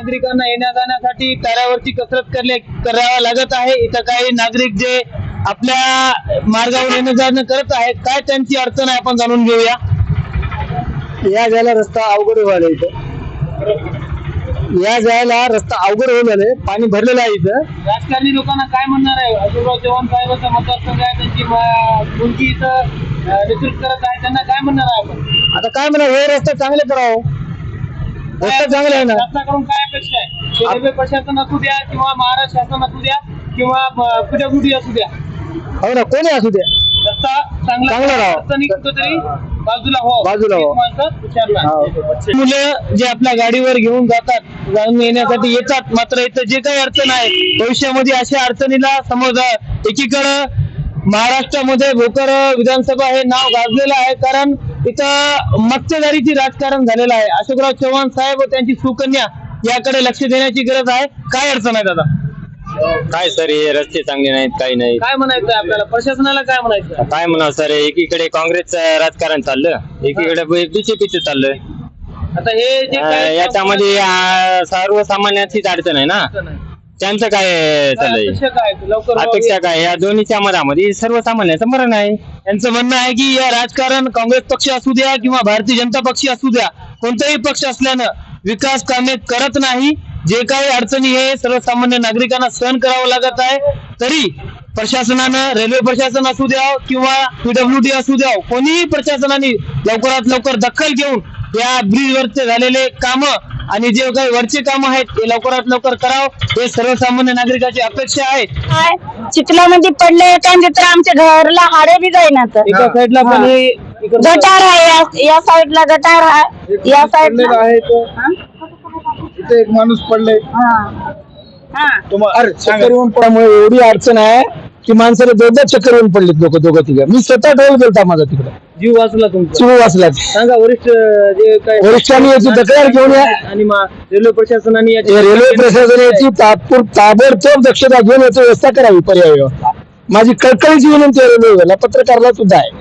नागरिकांना येण्या जाण्यासाठी ताऱ्यावरची कसरत करावा लागत आहे. इथं काही नागरिक जे आपल्या मार्गावर येणं जाणं करत आहेत, काय त्यांची अडचण आहे आपण जाणून घेऊया. या जायला रस्ता अवघड व्हायला इथं, या जायला रस्ता अवघड होऊन झाले, पाणी भरलेलं आहे इथं. राजकारणी लोकांना काय म्हणणार आहे? अशोकराव चव्हाण साहेबांचा मतदारसंघ आहे, त्यांची मुलगी इथं नेतृत्व करत आहे, त्यांना काय म्हणणार आहे आपण? आता काय म्हणा, हे रस्ता चांगले करावं, रस्ता चांगला आहे ना. शासनाकडून काय अपेक्षा आहे? रेल्वे प्रशासन असू द्या किंवा महाराष्ट्र शासन असू द्या किंवा PWD असू द्या, हो ना, कोणी असू द्या, रस्ता चांगला राहावा. अडचणी कुठेतरी बाजूला हो, बाजूला हो. मुलं जे आपल्या गाडीवर घेऊन जाऊन येण्यासाठी येतात, मात्र इथं जे काही अडचण आहे भविष्यामध्ये अशा अडचणीला समोर एकीकडं महाराष्ट्रामध्ये भोकर विधानसभा हे नाव गाजलेलं आहे, कारण इथं मक्तेदारीची राजकारण झालेलं आहे. अशोकराव चव्हाण साहेब व त्यांची सुकन्या याकडे लक्ष देण्याची गरज आहे. काय अडचण आहे दादा? काय सर, हे रस्ते चांगले नाहीत, काही नाही. काय म्हणायचं आपल्याला, प्रशासनाला काय म्हणायचं? काय म्हणावं सर, एकीकडे काँग्रेसचं राजकारण चाललं, एकीकडे बीजेपीचं चाललंय. आता हे जे काय याच्यामध्ये सर्वसामान्याचीच अडचण आहे ना. त्यांचं काय चाललंय, अपेक्षा काय लवकर अपेक्षा काय? या दोन्हीच्या मधामध्ये सर्वसामान्याचं मरण आहे. यांचं म्हणणं आहे की या राजकारण काँग्रेस पक्ष असू द्या किंवा भारतीय जनता पक्ष असू द्या, कोणताही पक्ष असल्यानं विकास कामे करत नाही. जे काही अडचणी हे सर्वसामान्य नागरिकांना सहन करावं लागत आहे, तरी प्रशासनानं, रेल्वे प्रशासन असू द्या किंवा PWD असू द्या, कोणीही प्रशासनाने लवकरात लवकर दखल घेऊन या ब्रिजवरचे झालेले काम आणि जे काही वरचे काम आहेत ते लवकरात लवकर करावं, हे सर्वसामान्य नागरिकाची अपेक्षा आहे. चिखलामध्ये पडले एखादी तर आमच्या घरला हाडे बी जाईना. तर एका साईडला पण हे गटार आहे, या साईडला गटार आहे, या साईडला आहे तो. इथे एक माणूस पडले, चक्कर येऊन पडल्यामुळे एवढी अडचण आहे की माणसाला जोरदार चक्कर येऊन पडलीत लोक दोघं तिघं. मी स्वतः ड्राईव्ह केलता माझा तिकडे, जीव वाचला तुमचा. जीव वाचला. सांगा वरिष्ठ जे काही वरिष्ठांनी याची तक्रार घेऊन या आणि रेल्वे प्रशासनाने याची रेल्वे प्रशासनाची ताबडतोब दक्षता घेऊन याची व्यवस्था करावी, पर्याय व्यवस्था. माझी कळकळीची विनंती आहे रेल्वेला, पत्रकाराला सुद्धा आहे.